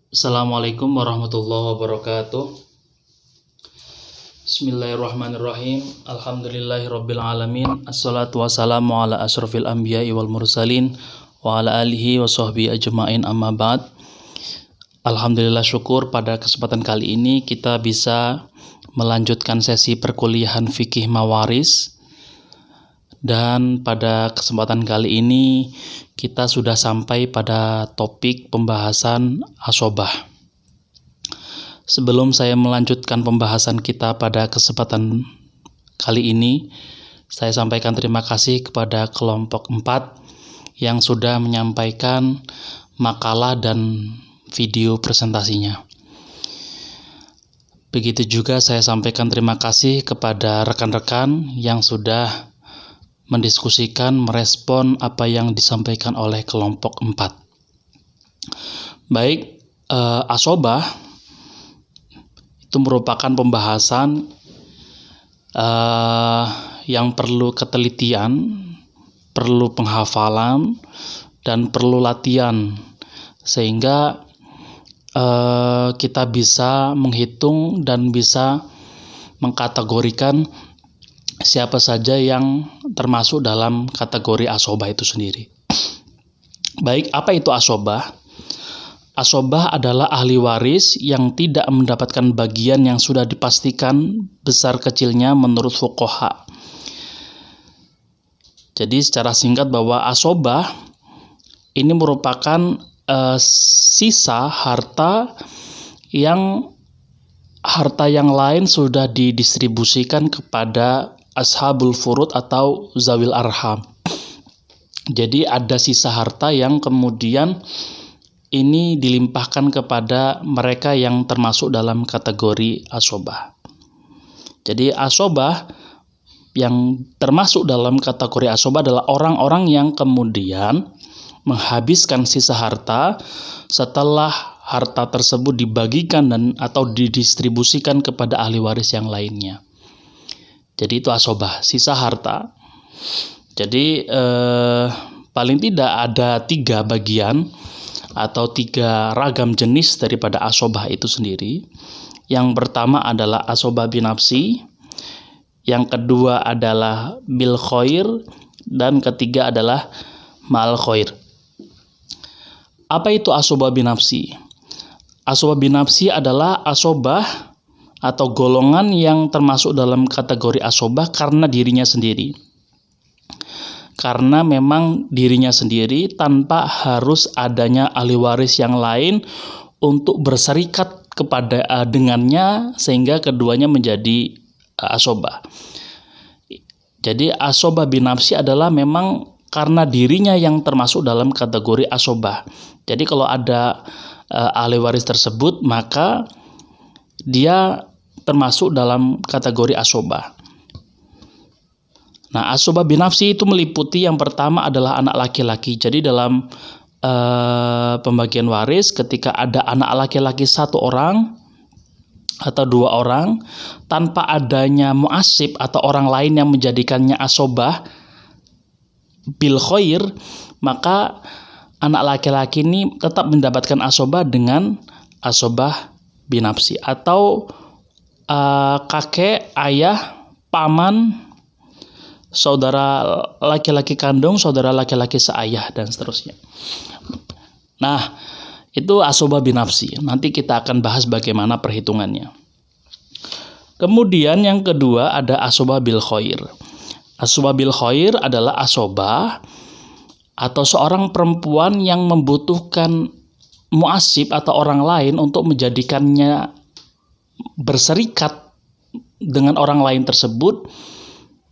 Assalamualaikum warahmatullahi wabarakatuh. Bismillahirrahmanirrahim. Alhamdulillahirabbil alamin. Assalatu wassalamu ala asyrofil anbiya'i wal mursalin wa ala alihi wa sahbihi ajma'in, amma ba'd. Alhamdulillah, syukur pada kesempatan kali ini kita bisa melanjutkan sesi perkuliahan fikih mawaris. Dan pada kesempatan kali ini kita sudah sampai pada topik pembahasan asobah. Sebelum saya melanjutkan pembahasan kita pada kesempatan kali ini, saya sampaikan terima kasih kepada kelompok 4 yang sudah menyampaikan makalah dan video presentasinya. Begitu juga saya sampaikan terima kasih kepada rekan-rekan yang sudah mendiskusikan, merespon apa yang disampaikan oleh kelompok 4. Baik, asobah itu merupakan pembahasan yang perlu ketelitian, perlu penghafalan, dan perlu latihan, sehingga kita bisa menghitung dan bisa mengkategorikan siapa saja yang termasuk dalam kategori asobah itu sendiri. Baik, apa itu asobah? Asobah adalah ahli waris yang tidak mendapatkan bagian yang sudah dipastikan besar kecilnya menurut fuqaha. Jadi secara singkat bahwa asobah ini merupakan sisa harta yang lain sudah didistribusikan kepada ashabul furud atau zawil arham. Jadi ada sisa harta yang kemudian ini dilimpahkan kepada mereka yang termasuk dalam kategori asobah. Jadi asobah yang termasuk dalam kategori asobah adalah orang-orang yang kemudian menghabiskan sisa harta setelah harta tersebut dibagikan dan atau didistribusikan kepada ahli waris yang lainnya. Jadi itu asobah, sisa harta. Jadi paling tidak ada 3 bagian atau 3 ragam jenis daripada asobah itu sendiri. Yang pertama adalah asobah binafsi, yang kedua adalah bil khair, dan ketiga adalah mal khair. Apa itu asobah binafsi? Asobah binafsi adalah asobah atau golongan yang termasuk dalam kategori asobah karena dirinya sendiri. Karena memang dirinya sendiri tanpa harus adanya ahli waris yang lain untuk berserikat dengannya sehingga keduanya menjadi asobah. Jadi asobah binafsi adalah memang karena dirinya yang termasuk dalam kategori asobah. Jadi kalau ada ahli waris tersebut, maka dia termasuk dalam kategori asobah. Nah, asobah binafsi itu meliputi yang pertama adalah anak laki-laki. Jadi dalam pembagian waris, ketika ada anak laki-laki 1 orang atau 2 orang, tanpa adanya muasib atau orang lain yang menjadikannya asobah bil khair, maka anak laki-laki ini tetap mendapatkan asobah dengan asobah binafsi, atau kakek, ayah, paman, saudara laki-laki kandung, saudara laki-laki seayah, dan seterusnya. Nah, itu asobah binafsi. Nanti kita akan bahas bagaimana perhitungannya. Kemudian yang kedua ada asobah bil khair. Asobah bil khair adalah asobah atau seorang perempuan yang membutuhkan muasib atau orang lain untuk menjadikannya berserikat dengan orang lain tersebut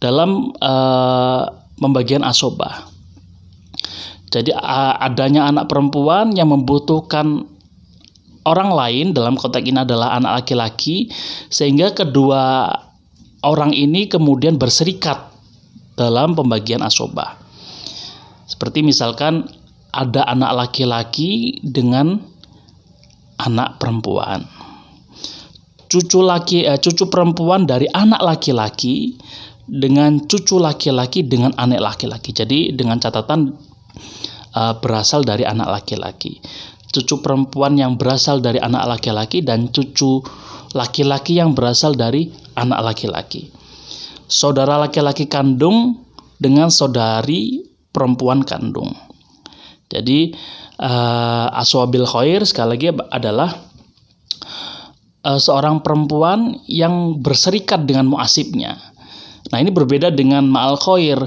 dalam pembagian asobah. Jadi adanya anak perempuan yang membutuhkan orang lain, dalam konteks ini adalah anak laki-laki, sehingga kedua orang ini kemudian berserikat dalam pembagian asobah. Seperti misalkan ada anak laki-laki dengan anak perempuan. Cucu perempuan dari anak laki-laki dengan cucu laki-laki dengan anak laki-laki. Jadi dengan catatan berasal dari anak laki-laki. cucu perempuan yang berasal dari anak laki-laki dan cucu laki-laki yang berasal dari anak laki-laki. Saudara laki-laki kandung dengan saudari perempuan kandung. Jadi aswabil khair sekali lagi adalah seorang perempuan yang berserikat dengan mu'asibnya. Nah, ini berbeda dengan ma'al khair.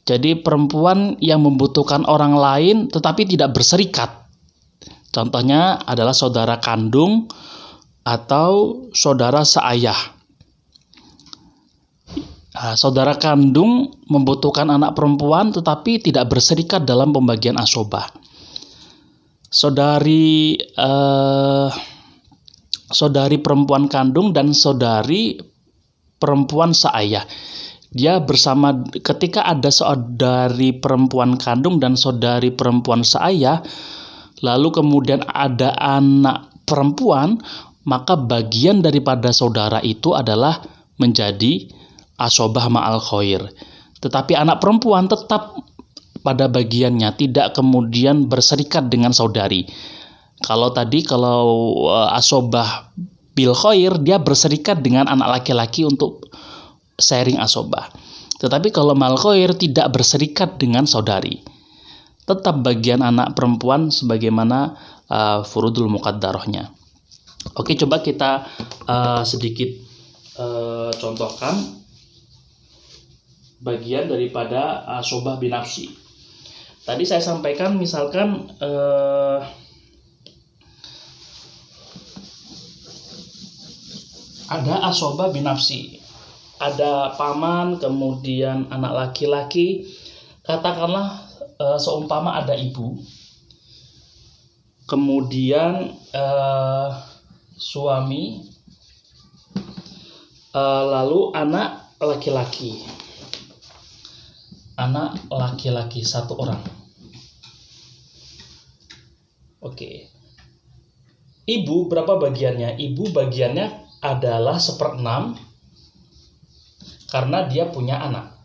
Jadi perempuan yang membutuhkan orang lain tetapi tidak berserikat. Contohnya adalah saudara kandung atau saudara seayah. Saudara kandung membutuhkan anak perempuan tetapi tidak berserikat dalam pembagian asobah. Saudari perempuan kandung dan saudari perempuan seayah. Dia bersama ketika ada saudari perempuan kandung dan saudari perempuan seayah, lalu kemudian ada anak perempuan, maka bagian daripada saudara itu adalah menjadi asobah ma'al khair. Tetapi anak perempuan tetap pada bagiannya, tidak kemudian berserikat dengan saudari. Kalau asobah bil khair, dia berserikat dengan anak laki-laki untuk sharing asobah. Tetapi kalau mal khair tidak berserikat dengan saudari. Tetap bagian anak perempuan sebagaimana furudul muqaddarahnya. Oke, coba kita sedikit contohkan bagian daripada asobah binafsi. Tadi saya sampaikan misalkan ada asobah binafsi, ada paman, kemudian anak laki-laki. Katakanlah seumpama ada ibu, kemudian suami, lalu anak laki-laki satu orang. Oke. Ibu berapa bagiannya? Ibu bagiannya adalah 1/6 karena dia punya anak.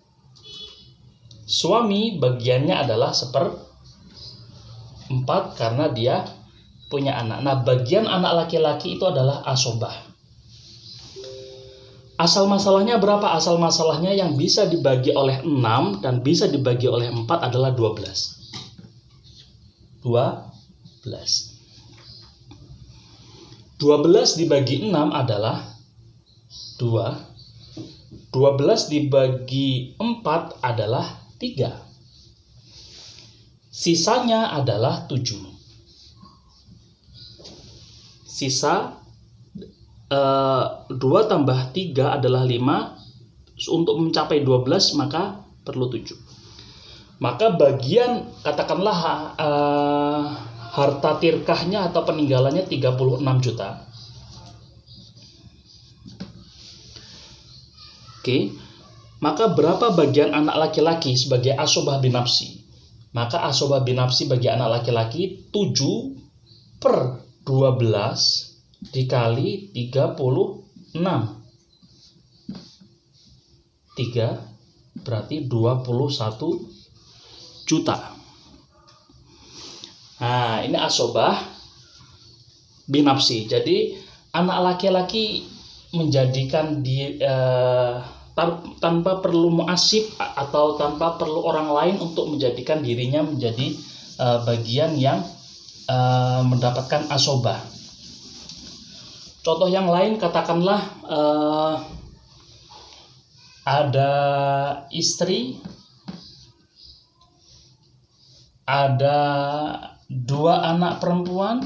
Suami bagiannya adalah 1/4 karena dia punya anak. Nah, bagian anak laki-laki itu adalah asobah. Asal masalahnya berapa? Asal masalahnya yang bisa dibagi oleh 6 dan bisa dibagi oleh 4 adalah 12. 12 dibagi 6 adalah 2. 12 dibagi 4 adalah 3. Sisanya adalah 7. Sisa 2 tambah 3 adalah 5. Untuk mencapai 12 maka perlu 7. Maka bagian katakanlah harta tirkahnya atau peninggalannya 36 juta. Oke. Maka berapa bagian anak laki-laki sebagai asobah binafsi? Maka asobah binafsi bagi anak laki-laki 7/12 dikali 36. 3 berarti 21 juta. Nah, ini asobah binafsi. Jadi anak laki-laki menjadikan tanpa perlu muasib atau tanpa perlu orang lain untuk menjadikan dirinya menjadi bagian yang mendapatkan asobah. Contoh yang lain, katakanlah ada istri, ada 2 anak perempuan,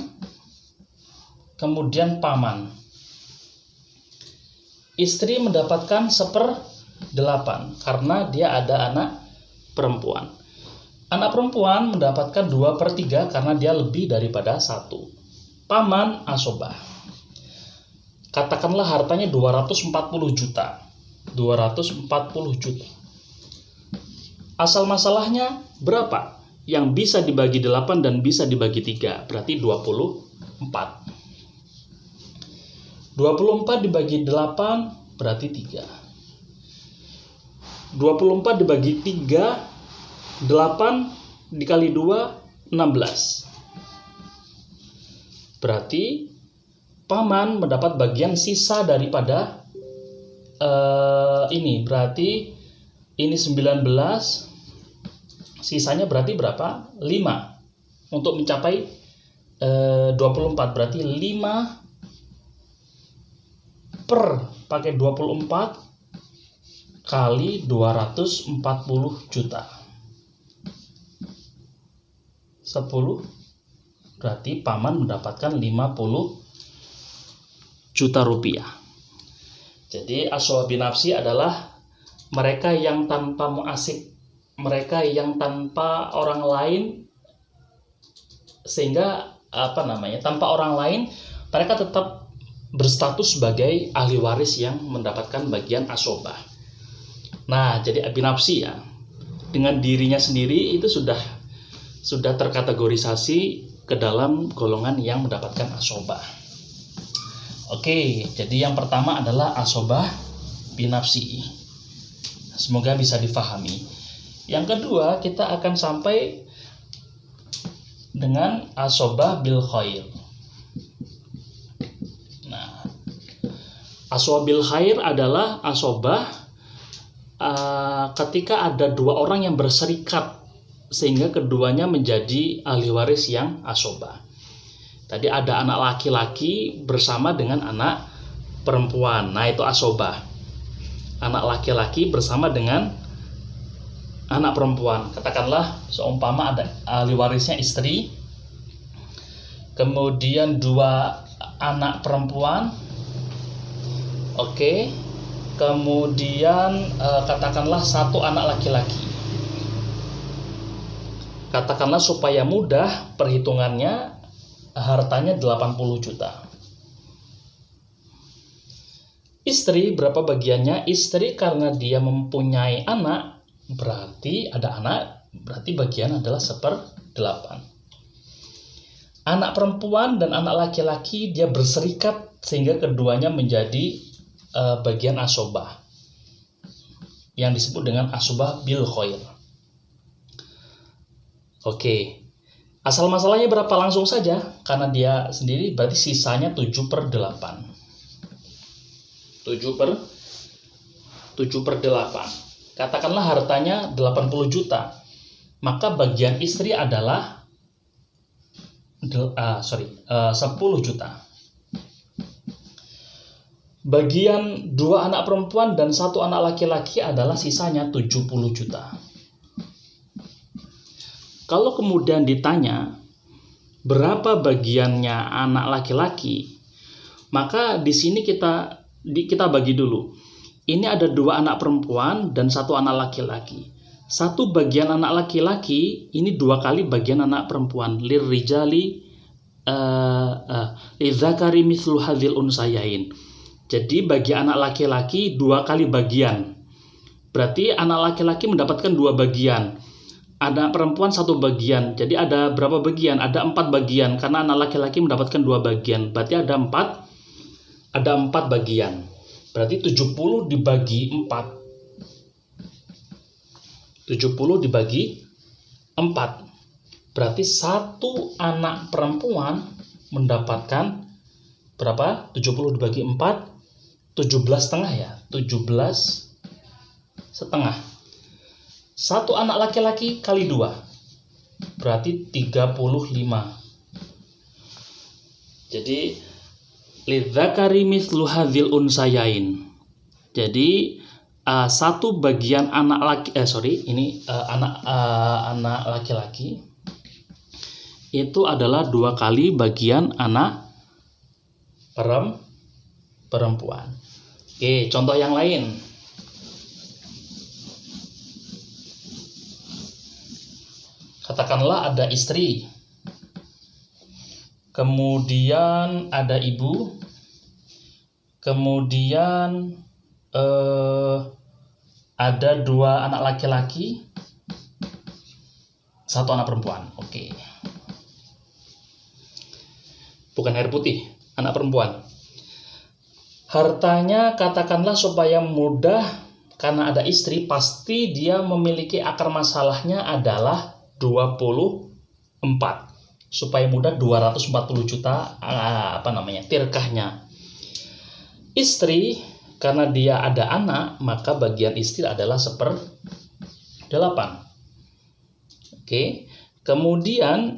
kemudian paman. Istri mendapatkan 1/8 karena dia ada anak perempuan. Anak perempuan mendapatkan 2/3 karena dia lebih daripada 1. Paman asobah. Katakanlah hartanya 240 juta. 240 juta. Asal masalahnya berapa? Yang bisa dibagi 8 dan bisa dibagi 3. Berarti 24. 24 dibagi 8 berarti 3. 24 dibagi 3, 8 dikali 2, 16. Berarti paman mendapat bagian sisa daripada ini. Berarti ini 19, sisanya berarti berapa? 5. Untuk mencapai 24, berarti 5 per pakai 24 kali 240 juta. 10, berarti paman mendapatkan 50 juta rupiah. Jadi asoba binafsi adalah mereka yang tanpa muasib, mereka yang tanpa orang lain, sehingga tanpa orang lain mereka tetap berstatus sebagai ahli waris yang mendapatkan bagian asobah. Nah, jadi binafsi ya, dengan dirinya sendiri itu sudah terkategorisasi ke dalam golongan yang mendapatkan asobah. Oke, jadi yang pertama adalah asobah binafsi. Semoga bisa difahami. Yang kedua, kita akan sampai dengan asobah bil khair. Nah, asobah bil khair adalah asobah ketika ada dua orang yang berserikat sehingga keduanya menjadi ahli waris yang asobah. Tadi ada anak laki-laki bersama dengan anak perempuan. Nah, itu asobah. Anak laki-laki bersama dengan anak perempuan. Katakanlah seumpama ada ahli warisnya istri, kemudian 2 anak perempuan. Oke. Kemudian katakanlah 1 anak laki-laki. Katakanlah supaya mudah perhitungannya, hartanya 80 juta. Istri berapa bagiannya? Istri karena dia mempunyai anak, berarti ada anak, berarti bagian adalah 1/8. Anak perempuan dan anak laki-laki dia berserikat sehingga keduanya menjadi bagian asobah yang disebut dengan asobah bil khair. Oke, asal masalahnya berapa? Langsung saja, karena dia sendiri berarti sisanya 7/8. 7/8. Katakanlah hartanya 80 juta, maka bagian istri adalah 10 juta. Bagian 2 anak perempuan dan 1 anak laki-laki adalah sisanya 70 juta. Kalau kemudian ditanya berapa bagiannya anak laki-laki, maka di sini kita bagi dulu. Ini ada 2 anak perempuan dan 1 anak laki-laki. 1 bagian anak laki-laki ini 2 kali bagian anak perempuan. Lirrijali lidzakari mithlu hadzil unsayain. Jadi bagi anak laki-laki 2 kali bagian. Berarti anak laki-laki mendapatkan 2 bagian. Anak perempuan 1 bagian. Jadi ada berapa bagian? Ada 4 bagian. Karena anak laki-laki mendapatkan 2 bagian. Berarti ada 4 bagian. Berarti 70 dibagi 4. 70 dibagi 4. Berarti 1 anak perempuan mendapatkan berapa? 70 dibagi 4, 17,5 ya. 17,5. 1 anak laki-laki kali 2. Berarti 35. Jadi lidzakari mithlu hadzil unsayain. Jadi 1 bagian anak laki-laki itu adalah 2 kali bagian anak perempuan. Oke, contoh yang lain. Katakanlah ada istri, kemudian ada ibu, kemudian ada 2 anak laki-laki, 1 anak perempuan. Oke. Bukan air putih, anak perempuan. Hartanya katakanlah supaya mudah, karena ada istri, pasti dia memiliki akar masalahnya adalah 24. supaya mudah 240 juta tirkahnya. Istri, karena dia ada anak, maka bagian istri adalah 1/8. Oke. Kemudian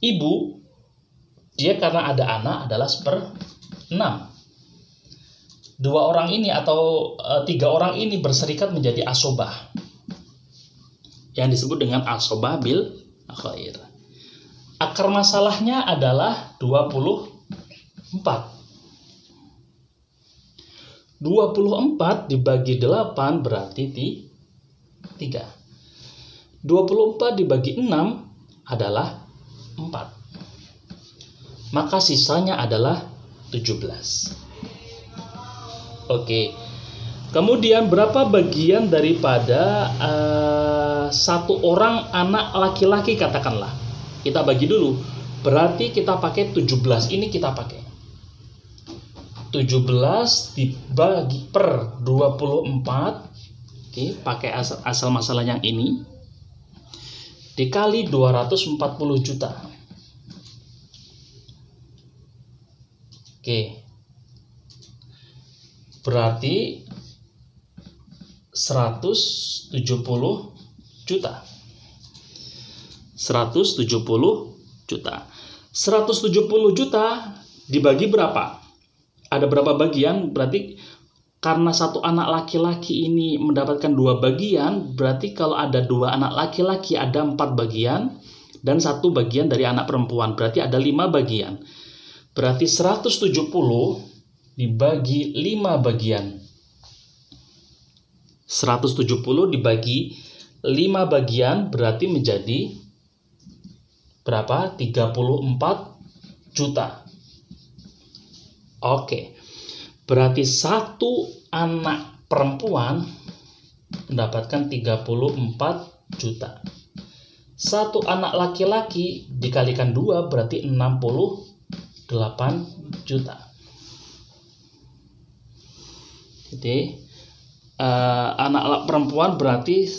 ibu, dia karena ada anak adalah 1/6. Dua orang ini atau 3 orang ini berserikat menjadi asobah, yang disebut dengan asobah bil khair. Akar masalahnya adalah 24. 24 dibagi 8 berarti 3. 24 dibagi 6 adalah 4. Maka sisanya adalah 17. Oke. Kemudian berapa bagian daripada satu orang anak laki-laki, katakanlah. Kita bagi dulu. Berarti kita pakai 17. Ini kita pakai 17 dibagi per 24. Oke, pakai asal masalah yang ini. Dikali 240 juta. Oke. Berarti 170 juta. 170 juta. 170 juta dibagi berapa? Ada berapa bagian? Berarti karena satu anak laki-laki ini mendapatkan 2 bagian, berarti kalau ada 2 anak laki-laki ada 4 bagian dan 1 bagian dari anak perempuan, berarti ada 5 bagian. Berarti 170 dibagi 5 bagian. 170 dibagi 5 bagian berarti menjadi berapa? 34 juta. Oke. Berarti satu anak perempuan mendapatkan 34 juta. Satu anak laki-laki dikalikan 2 berarti 68 juta. Jadi anak perempuan berarti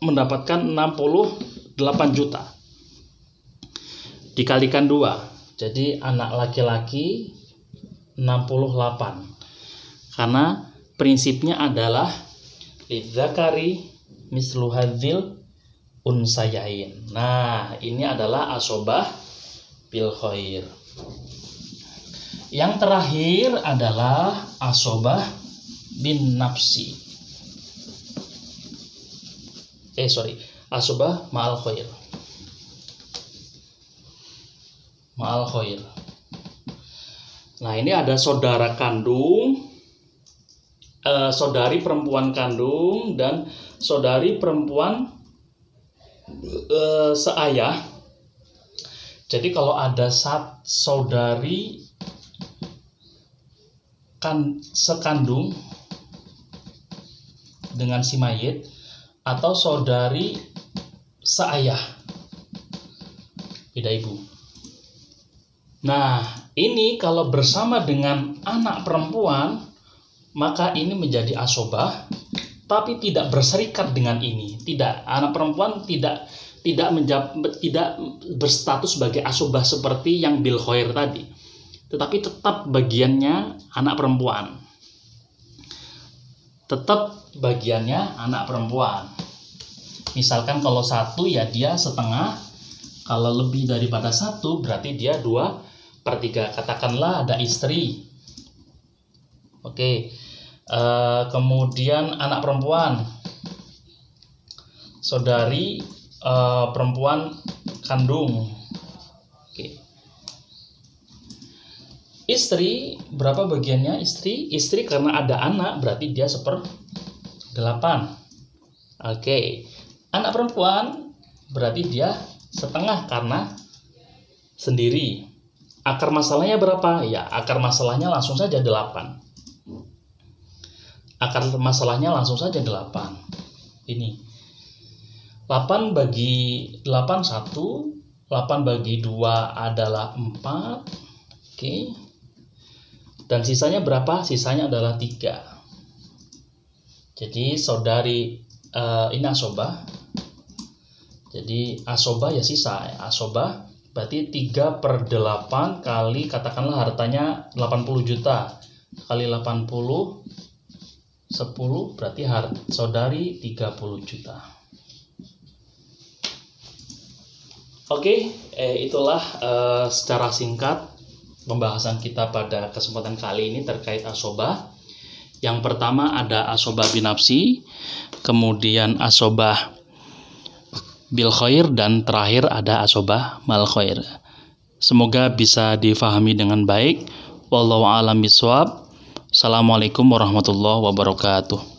mendapatkan 68 juta dikalikan 2, jadi anak laki-laki 68. Karena prinsipnya adalah lidzakari mislu hadzil unsayain. Nah, ini adalah asobah bil khair. Yang terakhir adalah asobah bin nafsi. Asobah ma'al khair. Ma'al khair. Nah, ini ada saudara kandung, saudari perempuan kandung, dan saudari perempuan seayah. Jadi kalau ada saudari sekandung dengan si mayit atau saudari seayah beda ibu. Nah, ini kalau bersama dengan anak perempuan maka ini menjadi asobah, tapi tidak berserikat dengan ini. Tidak, anak perempuan tidak berstatus sebagai asobah seperti yang bil khair tadi, tetapi tetap bagiannya anak perempuan. Tetap bagiannya anak perempuan. Misalkan kalau 1 ya dia setengah, kalau lebih daripada 1 berarti dia 2/3. Katakanlah ada istri. Oke. Kemudian anak perempuan, saudari perempuan kandung. Oke. Istri, berapa bagiannya istri? Istri karena ada anak berarti dia 1/8. Oke. Anak perempuan berarti dia setengah karena sendiri. Akar masalahnya berapa? Ya, akar masalahnya langsung saja 8. Akar masalahnya langsung saja 8. Ini 8 bagi 8 1, 8 bagi 2 adalah 4. Oke. Dan sisanya berapa? Sisanya adalah 3. Jadi saudari ini asobah. Jadi asobah ya sisa. Asobah berarti 3/8 kali katakanlah hartanya 80 juta. Kali 80, 10 berarti saudari 30 juta. Oke, itulah secara singkat pembahasan kita pada kesempatan kali ini terkait asobah. Yang pertama ada asobah binafsi, kemudian asobah bil khair, dan terakhir ada asobah mal khair. Semoga bisa difahami dengan baik. Wallahu a'lam bishawab. Assalamualaikum warahmatullahi wabarakatuh.